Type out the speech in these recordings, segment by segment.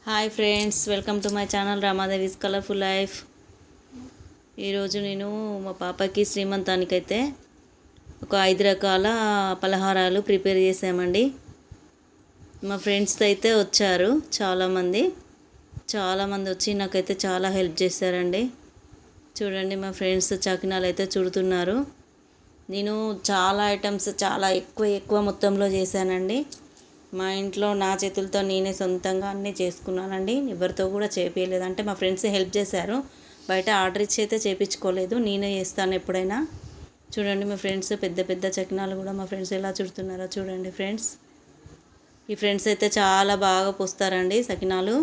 Hi friends, welcome to my channel Ramadevi's colourful life. ఈరోజు నేను మా పాపకి శ్రీమంతానికైతే ఒక 5 రకాల పలహారాలు ప్రిపేర్ చేసామండి. మా ఫ్రెండ్స్ అయితే వచ్చారు, చాలామంది వచ్చి నాకైతే చాలా హెల్ప్ చేశారండి. చూడండి, మా ఫ్రెండ్స్ చకినాలు అయితే చుడుతున్నారు. నేను చాలా ఐటమ్స్ చాలా ఎక్కువ మొత్తంలో చేశానండి. మా ఇంట్లో నా చేతులతో నేనే సొంతంగా అన్నీ చేసుకున్నానండి. ఎవరితో కూడా చేపించలేదు. అంటే మా ఫ్రెండ్స్ హెల్ప్ చేశారు, బయట ఆర్డర్ ఇచ్చి అయితే చేయించుకోలేదు. నేనే చేస్తాను ఎప్పుడైనా. చూడండి, మా ఫ్రెండ్స్ పెద్ద చకినాలు కూడా మా ఫ్రెండ్స్ ఎలా చుడుతున్నారో చూడండి ఫ్రెండ్స్. ఈ ఫ్రెండ్స్ అయితే చాలా బాగా పోస్తారండి సకినాలు.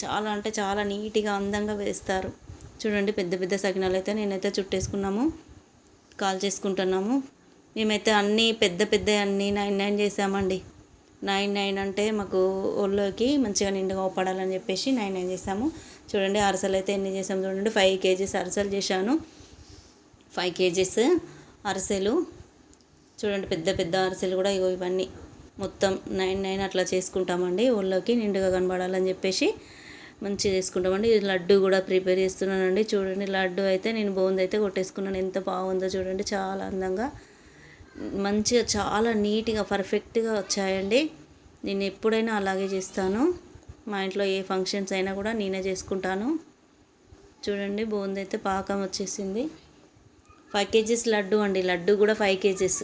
చాలా అంటే చాలా నీట్గా అందంగా వేస్తారు. చూడండి, పెద్ద సకినాలు అయితే నేనైతే చుట్టేసుకున్నాము, కాల్ చేసుకుంటున్నాము. మేమైతే అన్నీ పెద్ద అన్నీ 9 చేసామండి. 9 అంటే మాకు ఒళ్ళోకి మంచిగా నిండుగా పడాలని చెప్పేసి 9 చేసాము. చూడండి, అరసలు అయితే ఎన్ని చేసాము చూడండి. 5 kgs అరసలు చేశాను. 5 kgs అరసెలు చూడండి. పెద్ద అరసెలు కూడా ఇవన్నీ మొత్తం 9 అట్లా చేసుకుంటామండి. ఒళ్ళోకి నిండుగా కనబడాలని చెప్పేసి మంచిగా చేసుకుంటామండి. లడ్డు కూడా ప్రిపేర్ చేస్తున్నానండి. చూడండి, లడ్డు అయితే నేను బూందీ అయితే కొట్టేసుకున్నాను. ఎంత బాగుందో చూడండి, చాలా అందంగా మంచిగా చాలా నీట్గా పర్ఫెక్ట్గా వచ్చాయండి. నేను ఎప్పుడైనా అలాగే చేస్తాను. మా ఇంట్లో ఏ ఫంక్షన్స్ అయినా కూడా నేనే చేసుకుంటాను. చూడండి, బూందీ అయితే పాకం వచ్చేసింది. 5 kgs లడ్డు అండి. లడ్డు కూడా 5 kgs.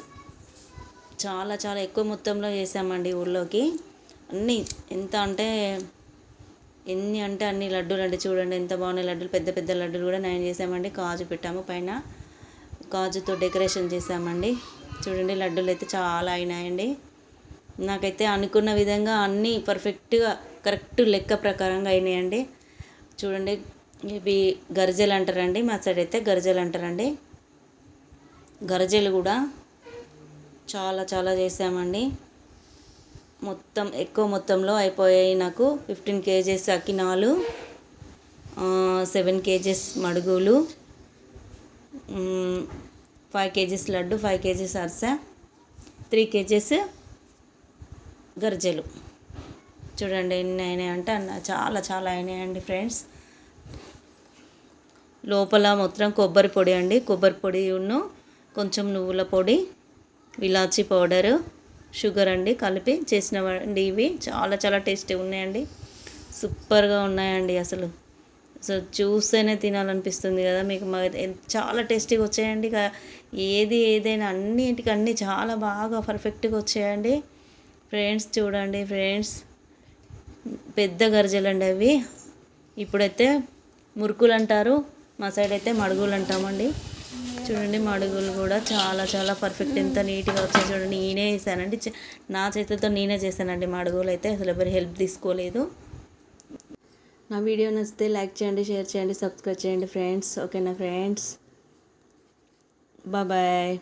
చాలా ఎక్కువ మొత్తంలో చేసామండి ఊళ్ళోకి. ఎన్ని అంటే అన్ని లడ్డూలు అండి. చూడండి ఎంత బాగున్నాయి లడ్డూలు. పెద్ద లడ్డూలు కూడా 9 చేసామండి. కాజు పెట్టాము, పైన కాజుతో డెకరేషన్ చేసామండి. చూడండి, లడ్డూలు అయితే చాలా అయినాయండి. నాకైతే అనుకున్న విధంగా అన్నీ పర్ఫెక్ట్గా కరెక్ట్ లెక్క ప్రకారంగా అయినాయండి. చూడండి, ఇవి గరిజెలు అంటారండి, మా సైడ్ అయితే గరిజెలు అంటారండి. గరిజెలు కూడా చాలా చేసామండి. మొత్తం ఎక్కువ మొత్తంలో అయిపోయాయి నాకు. 15 kgs అకినాలు, 7 kgs మడుగులు, 5 kgs laddu, 5 kgs Arasa, 3 kgs గరిజెలు. చూడండి ఎన్ని అయినాయంటే చాలా అయినాయండి ఫ్రెండ్స్. లోపల మొత్తం కొబ్బరి పొడి అండి. కొబ్బరి పొడి కొంచెం నువ్వుల పొడి, ఇలాచీ పౌడరు, షుగర్ అండి కలిపి చేసినవండి. ఇవి చాలా టేస్టీగా ఉన్నాయండి. సూపర్గా ఉన్నాయండి. అసలు చూస్తేనే తినాలనిపిస్తుంది కదా మీకు. చాలా టేస్టీగా వచ్చాయండి. ఏదైనా అన్నీ చాలా బాగా పర్ఫెక్ట్గా వచ్చాయండి ఫ్రెండ్స్. చూడండి ఫ్రెండ్స్, పెద్ద గరిజెలు అండి అవి. ఇప్పుడైతే మురుకులు అంటారు, మా సైడ్ అయితే మడుగులు అంటామండి. చూడండి, మడుగులు కూడా చాలా పర్ఫెక్ట్, ఎంత నీట్గా వచ్చాయి చూడండి. నేనే వేసానండి, నా చేతులతో నేనే చేశానండి మడుగులు అయితే. అసలు ఎవరి హెల్ప్ తీసుకోలేదు. నా వీడియో నచ్చితే లైక్ చేయండి, షేర్ చేయండి, సబ్స్క్రైబ్ చేయండి ఫ్రెండ్స్. ఓకేనా ఫ్రెండ్స్, బాయ్.